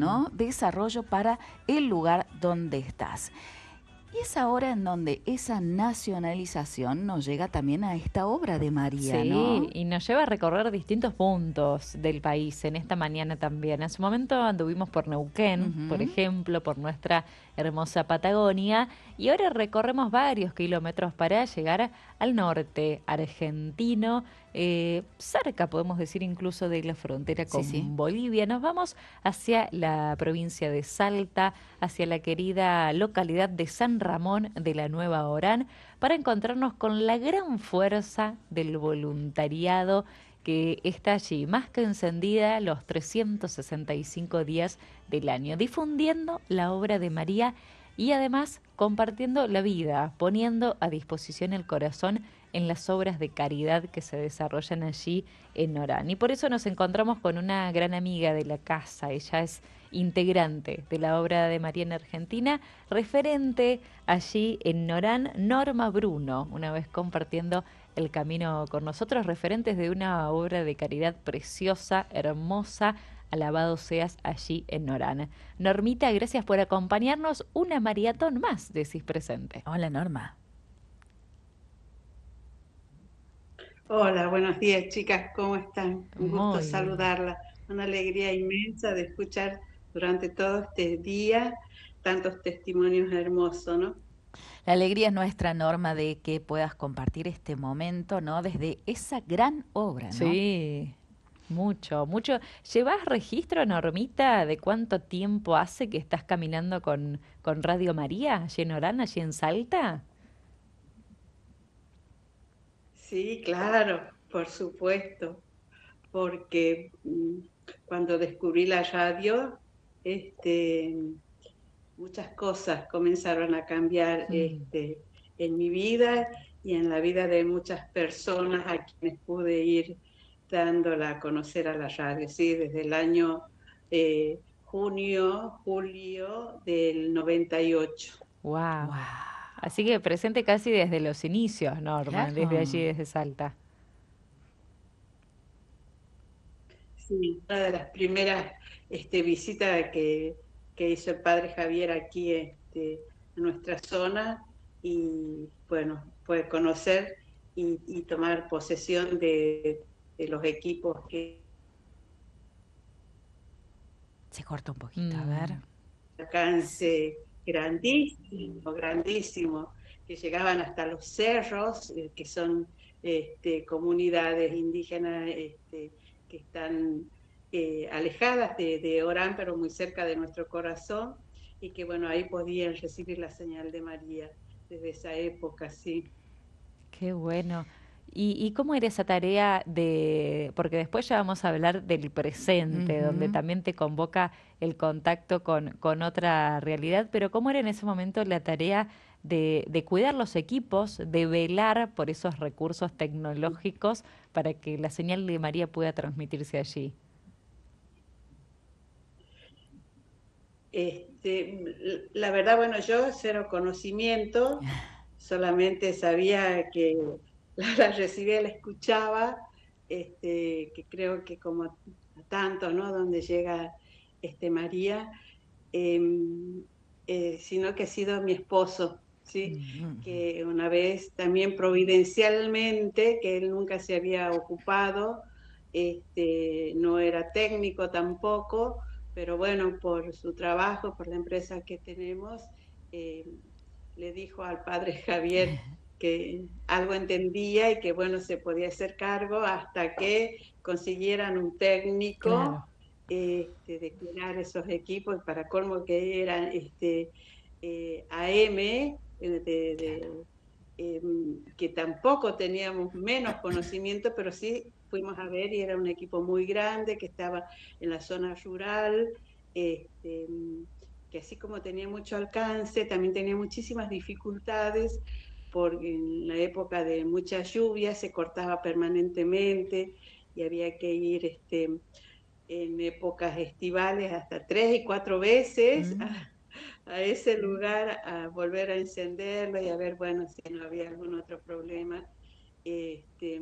¿no? Desarrollo para el lugar donde estás. Y es ahora en donde esa nacionalización nos llega también a esta obra de María, Sí, ¿no? y nos lleva a recorrer distintos puntos del país en esta mañana también. En su momento anduvimos por Neuquén, por Ujú. ejemplo, por nuestra hermosa Patagonia, y ahora recorremos varios kilómetros para llegar al norte argentino, cerca podemos decir incluso de la frontera Sí, sí. con Bolivia. Nos vamos hacia la provincia de Salta, hacia la querida localidad de San Ramón de la Nueva Orán, para encontrarnos con la gran fuerza del voluntariado que está allí, más que encendida los 365 días del año, difundiendo la obra de María y además compartiendo la vida, poniendo a disposición el corazón en las obras de caridad que se desarrollan allí en Orán. Y por eso nos encontramos con una gran amiga de la casa. Ella es integrante de la obra de María en Argentina, referente allí en Orán, Norma Bruno, una vez compartiendo el camino con nosotros, referentes de una obra de caridad preciosa, hermosa. Alabado seas allí en Orán. Normita, gracias por acompañarnos. Una maratón más, decís presente. Hola, Norma. Hola, buenos días, chicas, ¿cómo están? Un gusto Muy bien. saludarlas. Una alegría inmensa de escuchar durante todo este día tantos testimonios hermosos, ¿no? La alegría es nuestra, Norma, de que puedas compartir este momento, ¿no? Desde esa gran obra, ¿no? Sí, mucho, mucho. ¿Llevas registro, Normita, de cuánto tiempo hace que estás caminando con Radio María, allí en Orán, allí en Salta? Sí, claro, por supuesto, porque cuando descubrí la radio, este, muchas cosas comenzaron a cambiar Mm. en mi vida y en la vida de muchas personas a quienes pude ir dándola a conocer a la radio, sí, desde el año julio del 98. Wow. ¡Wow! Así que presente casi desde los inicios, Norma, desde allí, Claro. desde Salta. Sí, una de las primeras visitas que hizo el padre Javier aquí en nuestra zona y bueno, fue conocer y tomar posesión de los equipos que Se corta un poquito, a ver. Mm. alcance grandísimo, grandísimo, que llegaban hasta los cerros, que son comunidades indígenas que están alejadas de Orán, pero muy cerca de nuestro corazón, y que bueno, ahí podían recibir la señal de María desde esa época, sí. Qué bueno. ¿Y cómo era esa tarea de, porque después ya vamos a hablar del presente, donde Ujú. también te convoca el contacto con otra realidad, pero cómo era en ese momento la tarea de cuidar los equipos, de velar por esos recursos tecnológicos para que la señal de María pueda transmitirse allí? La verdad, bueno, yo cero conocimiento, solamente sabía que la recibía, la escuchaba, que creo que como a tantos, ¿no? Donde llega María, eh, sino que ha sido mi esposo, ¿sí? Ujú. Que una vez también providencialmente, que él nunca se había ocupado, no era técnico tampoco, pero bueno, por su trabajo, por la empresa que tenemos, eh, le dijo al padre Javier que algo entendía y que bueno, se podía hacer cargo hasta que consiguieran un técnico Claro. de cuidar esos equipos, y para colmo que eran AM, Claro. que tampoco teníamos menos conocimiento, pero sí fuimos a ver y era un equipo muy grande que estaba en la zona rural, este, que así como tenía mucho alcance, también tenía muchísimas dificultades, porque en la época de muchas lluvias se cortaba permanentemente y había que ir en épocas estivales hasta 3 y 4 veces Mm. a ese lugar a volver a encenderlo y a ver, bueno, si no había algún otro problema. Este,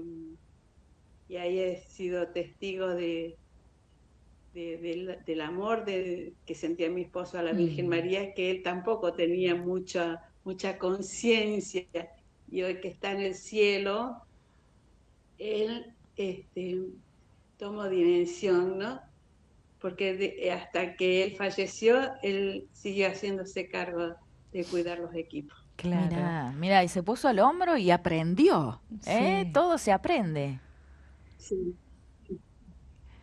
y ahí he sido testigo del amor que sentía mi esposo a la Virgen María, que él tampoco tenía mucha conciencia, y hoy que está en el cielo, él tomó dimensión, ¿no? Porque hasta que él falleció, él siguió haciéndose cargo de cuidar los equipos. Claro. Mira, y se puso al hombro y aprendió, Sí. Todo se aprende. Sí,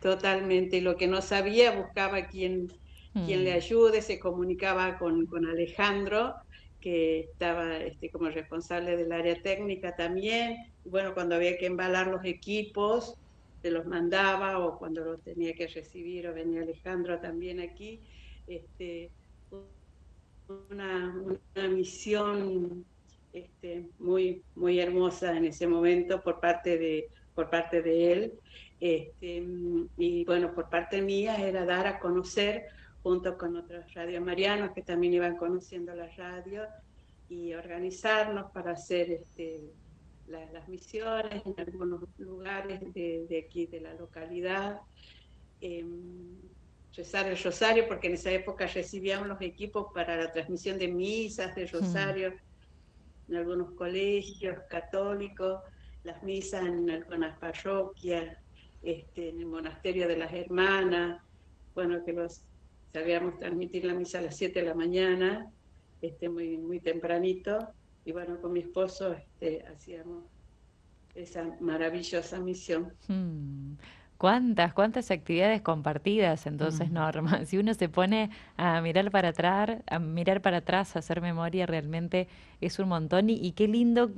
totalmente. Lo que no sabía, buscaba quien le ayude, se comunicaba con Alejandro, que estaba como responsable del área técnica también. Y bueno, cuando había que embalar los equipos, se los mandaba, o cuando los tenía que recibir, o venía Alejandro también aquí. Este, una misión muy, muy hermosa en ese momento por parte de él. Y bueno, por parte mía era dar a conocer, junto con otros radiomarianos que también iban conociendo la radio, y organizarnos para hacer las misiones en algunos lugares de aquí, de la localidad. Rezar el rosario, porque en esa época recibíamos los equipos para la transmisión de misas de rosario en algunos colegios católicos, las misas en algunas parroquias, en el monasterio de las hermanas, bueno, que sabíamos transmitir la misa a las 7 de la mañana, muy, muy tempranito, y bueno, con mi esposo hacíamos esa maravillosa misión. ¿Cuántas actividades compartidas entonces, Norma? Si uno se pone a mirar para atrás, a hacer memoria, realmente es un montón. Y qué lindo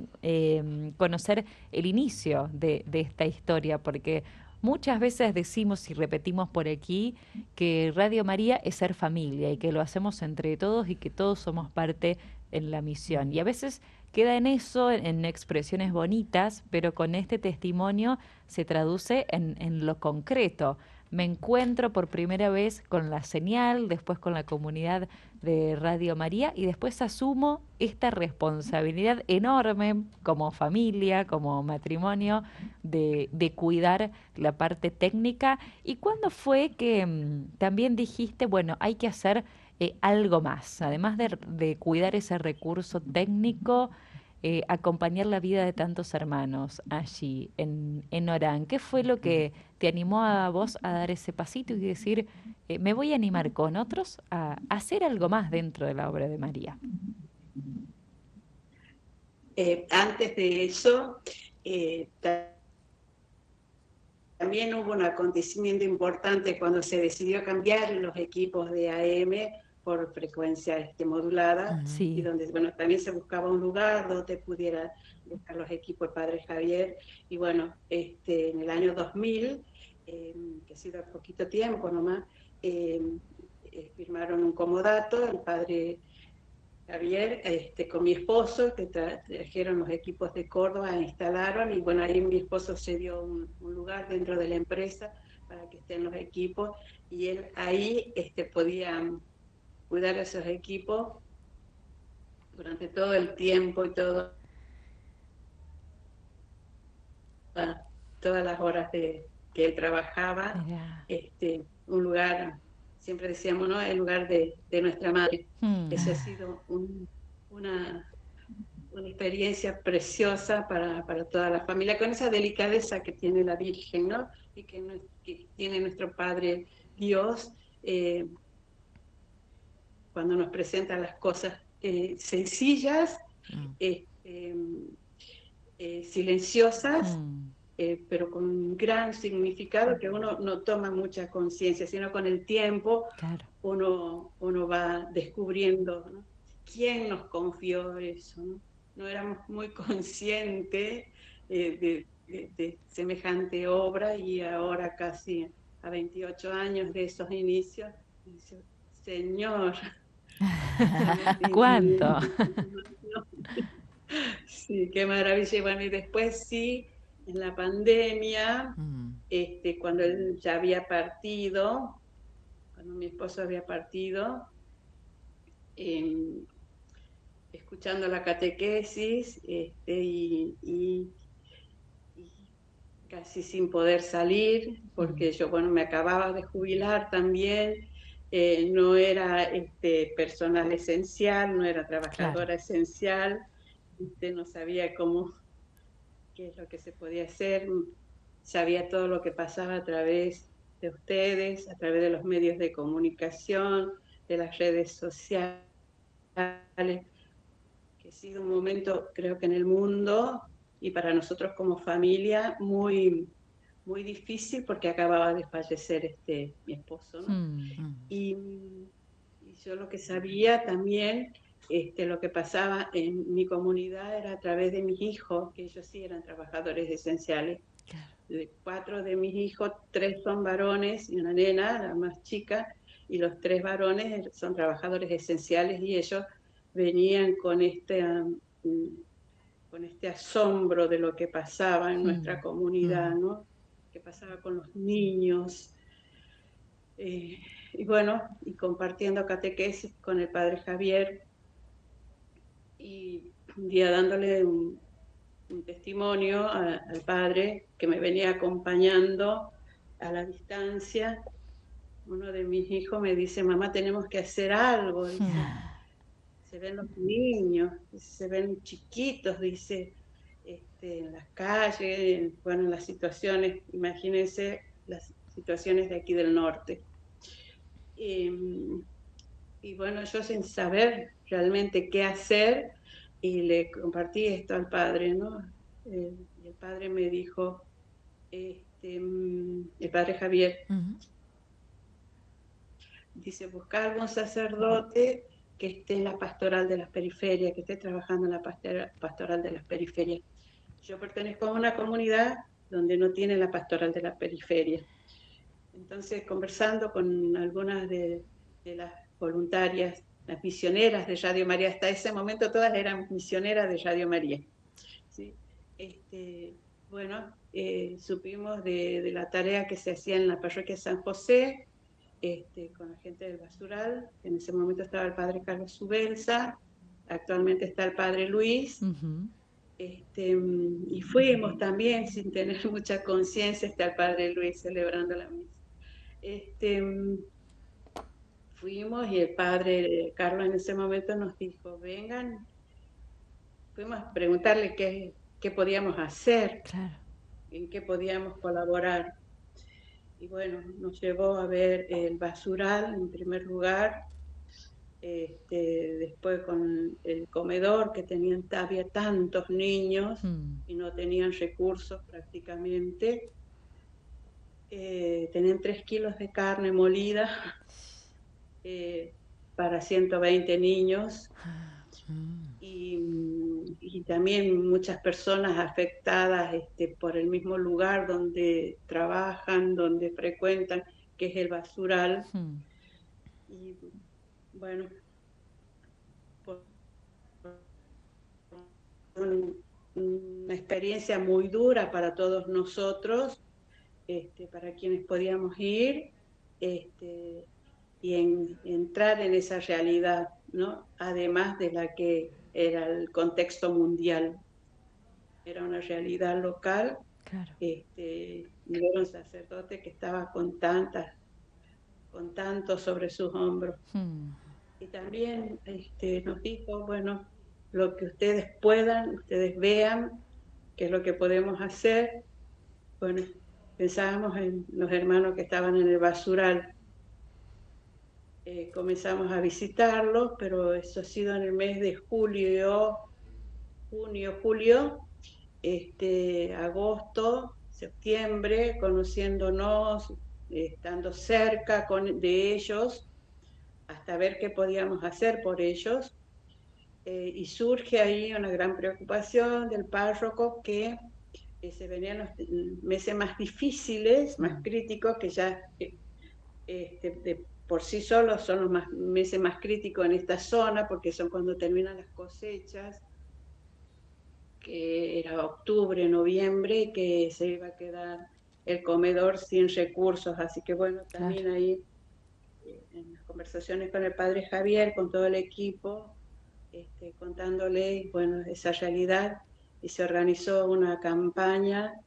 conocer el inicio de esta historia, porque muchas veces decimos y repetimos por aquí que Radio María es ser familia y que lo hacemos entre todos y que todos somos parte en la misión. Y a veces queda en eso, en expresiones bonitas, pero con este testimonio se traduce en lo concreto. Me encuentro por primera vez con la señal, después con la comunidad de Radio María, y después asumo esta responsabilidad enorme como familia, como matrimonio, de cuidar la parte técnica. ¿Y cuándo fue que también dijiste, bueno, hay que hacer algo más, además de cuidar ese recurso técnico, acompañar la vida de tantos hermanos allí en Orán? ¿Qué fue lo que te animó a vos a dar ese pasito y decir, me voy a animar con otros a hacer algo más dentro de la obra de María? Antes de eso, eh, también hubo un acontecimiento importante cuando se decidió cambiar los equipos de AM por frecuencia modulada, y donde, bueno, también se buscaba un lugar donde pudiera buscar los equipos el Padre Javier. Y bueno, en el año 2000, que ha sido poquito tiempo nomás, firmaron un comodato, el Padre Javier, con mi esposo, que trajeron los equipos de Córdoba, instalaron, y bueno, ahí mi esposo se dio un lugar dentro de la empresa para que estén los equipos, y él ahí podía cuidar esos equipos durante todo el tiempo y todas las horas que él trabajaba. Un lugar, siempre decíamos, ¿no?, el lugar de nuestra madre. Esa ha sido una experiencia preciosa para toda la familia, con esa delicadeza que tiene la Virgen, ¿no?, y que tiene nuestro Padre Dios, cuando nos presenta las cosas sencillas, silenciosas, pero con un gran significado que uno no toma mucha conciencia, sino con el tiempo uno va descubriendo, ¿no?, quién nos confió eso, ¿no? No éramos muy conscientes de semejante obra, y ahora, casi a 28 años de esos inicios, dice, Señor, ¿Cuánto? sí, qué maravilla. Y bueno, y después sí, en la pandemia, cuando él ya había partido, cuando mi esposo había partido, escuchando la catequesis, y casi sin poder salir, porque yo, bueno, me acababa de jubilar también, no era personal esencial, no era trabajadora Claro. esencial, no sabía qué es lo que se podía hacer, sabía todo lo que pasaba a través de ustedes, a través de los medios de comunicación, de las redes sociales, que ha sido un momento, creo que en el mundo y para nosotros como familia, muy, muy difícil porque acababa de fallecer mi esposo, ¿no? Mm. Y yo lo que sabía también, lo que pasaba en mi comunidad era a través de mis hijos, que ellos sí eran trabajadores esenciales. De 4 de mis hijos, 3 son varones y una nena, la más chica, y los 3 varones son trabajadores esenciales y ellos venían con este asombro de lo que pasaba en nuestra comunidad, ¿no? Que pasaba con los niños. Y bueno, y compartiendo catequesis con el padre Javier y un día dándole un testimonio al padre que me venía acompañando a la distancia. Uno de mis hijos me dice, mamá, tenemos que hacer algo, dice, se ven los niños, se ven chiquitos, dice, en las calles, bueno, en las situaciones, imagínense las situaciones de aquí del norte. Y bueno, yo sin saber realmente qué hacer, y le compartí esto al padre, ¿no? Y el padre me dijo, el padre Javier, dice, busca algún sacerdote que esté en la pastoral de las periferias, que esté trabajando en la pastoral de las periferias. Yo pertenezco a una comunidad donde no tiene la pastoral de la periferia. Entonces, conversando con algunas de las voluntarias, las misioneras de Radio María, hasta ese momento todas eran misioneras de Radio María. ¿Sí? Bueno, supimos de la tarea que se hacía en la parroquia San José, con la gente del basural. En ese momento estaba el padre Carlos Subelsa, actualmente está el padre Luis. Y fuimos también sin tener mucha conciencia, está el padre Luis celebrando la misa. Fuimos y el padre Carlos en ese momento nos dijo, vengan, fuimos a preguntarle qué podíamos hacer, en qué podíamos colaborar. Y bueno, nos llevó a ver el basural en primer lugar, después con el comedor, que había tantos niños y no tenían recursos prácticamente. Tenían 3 kilos de carne molida para 120 niños. Y también muchas personas afectadas por el mismo lugar donde trabajan, donde frecuentan, que es el basural. Y bueno, una experiencia muy dura para todos nosotros, para quienes podíamos ir, y entrar en esa realidad, ¿no? Además de la que era el contexto mundial. Era una realidad local, y era un sacerdote que estaba con tanto sobre sus hombros. Y también nos dijo, bueno, lo que ustedes puedan, ustedes vean qué es lo que podemos hacer. Bueno, pensábamos en los hermanos que estaban en el basural. Comenzamos a visitarlos, pero eso ha sido en el mes de junio, julio, agosto, septiembre, conociéndonos, estando cerca de ellos, hasta ver qué podíamos hacer por ellos. Y surge ahí una gran preocupación del párroco que se venían los meses más difíciles, más críticos, que ya de por sí solos son los meses más críticos en esta zona, porque son cuando terminan las cosechas, que era octubre, noviembre, que se iba a quedar el comedor sin recursos. Así que bueno, también ahí en las conversaciones con el padre Javier, con todo el equipo, contándole, bueno, esa realidad, y se organizó una campaña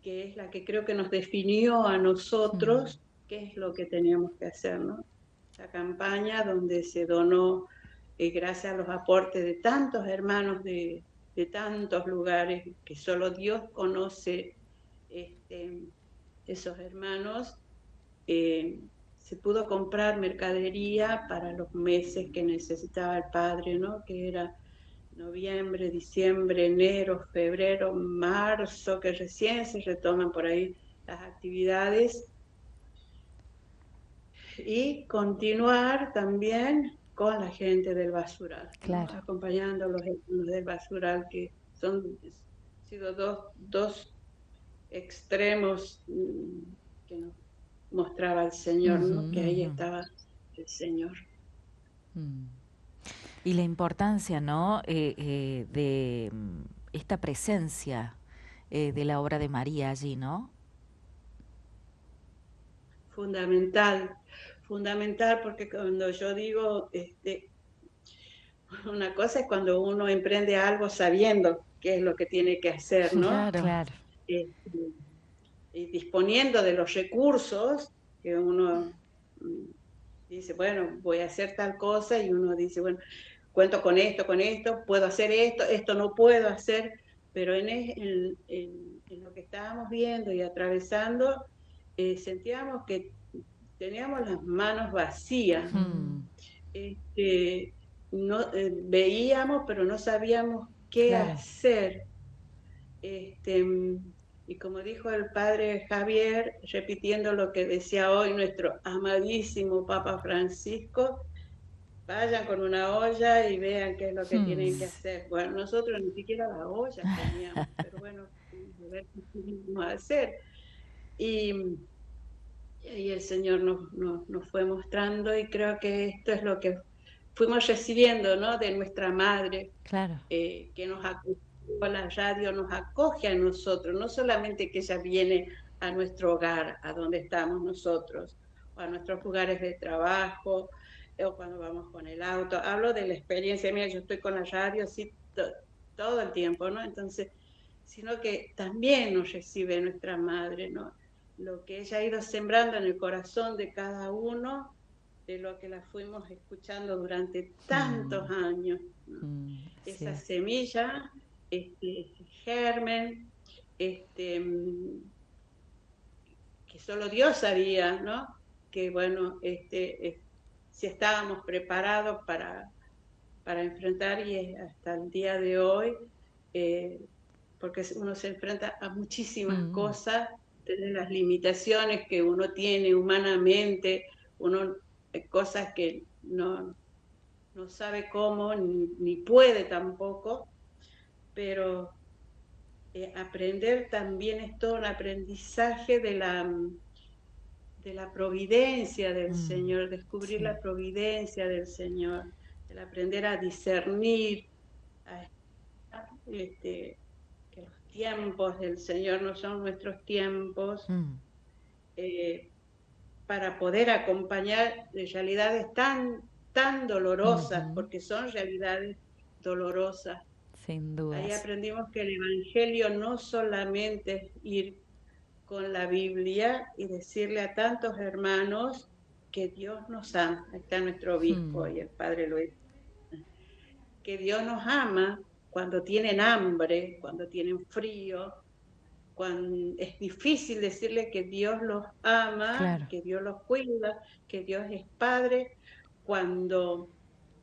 que es la que creo que nos definió a nosotros qué es lo que teníamos que hacer, ¿no? La campaña donde se donó, gracias a los aportes de tantos hermanos de tantos lugares, que solo Dios conoce esos hermanos, se pudo comprar mercadería para los meses que necesitaba el padre, ¿no? Que era noviembre, diciembre, enero, febrero, marzo, que recién se retoman por ahí las actividades, y continuar también con la gente del basural, claro. ¿no? Acompañando a los del basural, que son sido dos extremos que nos mostraba el Señor, ¿no? Que ahí estaba el Señor. Y la importancia, ¿no? De esta presencia de la obra de María allí, ¿no? Fundamental, porque cuando yo digo, una cosa es cuando uno emprende algo sabiendo qué es lo que tiene que hacer, ¿no? Claro. Claro. Y disponiendo de los recursos que uno dice, bueno, voy a hacer tal cosa, y uno dice, bueno, cuento con esto, puedo hacer esto no puedo hacer, pero en lo que estábamos viendo y atravesando, sentíamos que teníamos las manos vacías. No, veíamos, pero no sabíamos qué hacer. Y como dijo el padre Javier, repitiendo lo que decía hoy nuestro amadísimo Papa Francisco, vayan con una olla y vean qué es lo que tienen que hacer. Bueno, nosotros ni siquiera la olla teníamos, pero bueno, a ver qué podemos hacer. Y ahí el Señor nos fue mostrando, y creo que esto es lo que fuimos recibiendo, ¿no? De nuestra madre, Claro. Que nos acogió, la radio nos acoge a nosotros, no solamente que ella viene a nuestro hogar, a donde estamos nosotros, o a nuestros lugares de trabajo, o cuando vamos con el auto. Hablo de la experiencia mía, yo estoy con la radio así todo el tiempo, ¿no? Entonces, sino que también nos recibe nuestra madre, ¿no? Lo que ella ha ido sembrando en el corazón de cada uno, de lo que la fuimos escuchando durante tantos años, ¿no? Esa semilla, germen, que solo Dios sabía, ¿no? Que bueno, si estábamos preparados para enfrentar, y hasta el día de hoy, porque uno se enfrenta a muchísimas cosas, desde las limitaciones que uno tiene humanamente, cosas que no sabe cómo, ni puede tampoco, pero aprender también es todo un aprendizaje de la providencia del Señor, descubrir la providencia del Señor, el aprender a discernir, que los tiempos del Señor no son nuestros tiempos, para poder acompañar de realidades tan dolorosas, porque son realidades dolorosas. Sin duda. Ahí aprendimos que el Evangelio no solamente es ir con la Biblia y decirle a tantos hermanos que Dios nos ama. Ahí está nuestro obispo y el padre Luis. Que Dios nos ama cuando tienen hambre, cuando tienen frío, cuando es difícil decirle que Dios los ama, que Dios los cuida, que Dios es Padre, cuando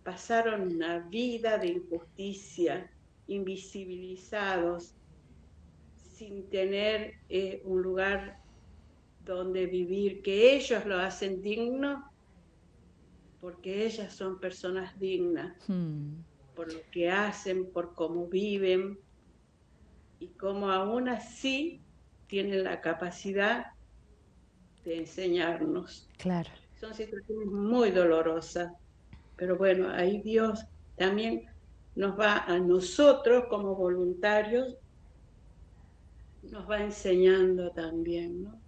pasaron una vida de injusticia, invisibilizados, sin tener un lugar donde vivir, que ellos lo hacen digno, porque ellas son personas dignas, por lo que hacen, por cómo viven, y cómo aún así tienen la capacidad de enseñarnos. Claro. Son situaciones muy dolorosas, pero bueno, ahí Dios también nos va a nosotros como voluntarios, nos va enseñando también, ¿no?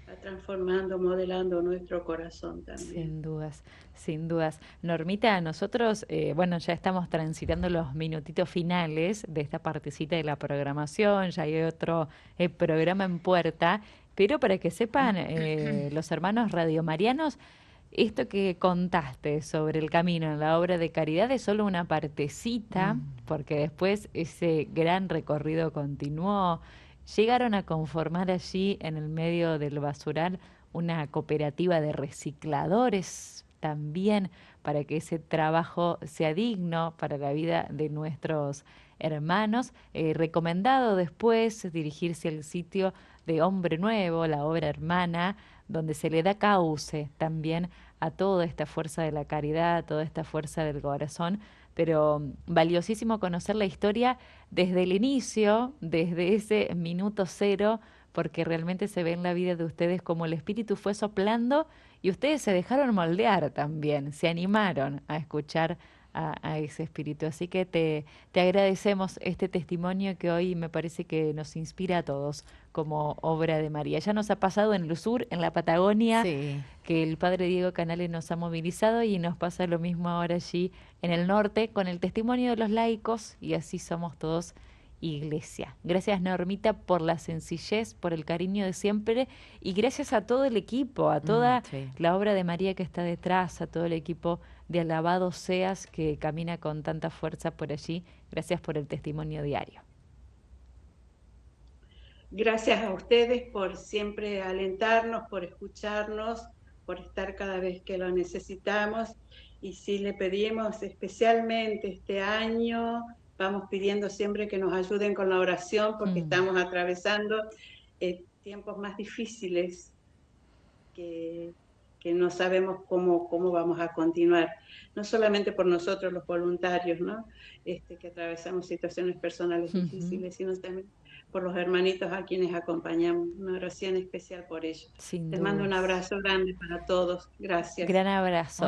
va transformando, modelando nuestro corazón también. Sin dudas, sin dudas. Normita, nosotros, bueno, ya estamos transitando los minutitos finales de esta partecita de la programación, ya hay otro programa en puerta, pero para que sepan los hermanos radiomarianos, esto que contaste sobre el camino en la obra de caridad es solo una partecita, porque después ese gran recorrido continuó. Llegaron a conformar allí en el medio del basural una cooperativa de recicladores también para que ese trabajo sea digno para la vida de nuestros hermanos. Recomendado después dirigirse al sitio de Hombre Nuevo, la obra hermana, donde se le da cauce también a toda esta fuerza de la caridad, a toda esta fuerza del corazón, pero valiosísimo conocer la historia desde el inicio, desde ese minuto cero, porque realmente se ve en la vida de ustedes como el espíritu fue soplando y ustedes se dejaron moldear también, se animaron a escuchar a ese espíritu. Así que te agradecemos este testimonio que hoy me parece que nos inspira a todos como obra de María. Ya nos ha pasado en el sur, en la Patagonia, Sí. que el padre Diego Canales nos ha movilizado y nos pasa lo mismo ahora allí en el norte con el testimonio de los laicos y así somos todos iglesia. Gracias Normita por la sencillez, por el cariño de siempre y gracias a todo el equipo, a toda Sí. la obra de María que está detrás, a todo el equipo de Alabado Seas que camina con tanta fuerza por allí. Gracias por el testimonio diario. Gracias a ustedes por siempre alentarnos, por escucharnos, por estar cada vez que lo necesitamos. Y sí le pedimos especialmente este año, vamos pidiendo siempre que nos ayuden con la oración porque estamos atravesando tiempos más difíciles que no sabemos cómo vamos a continuar. No solamente por nosotros los voluntarios, ¿no? Que atravesamos situaciones personales difíciles, sino también por los hermanitos a quienes acompañamos. Una oración especial por ellos. Sin Les mando un dudas. abrazo grande para todos. Gracias. Gran abrazo.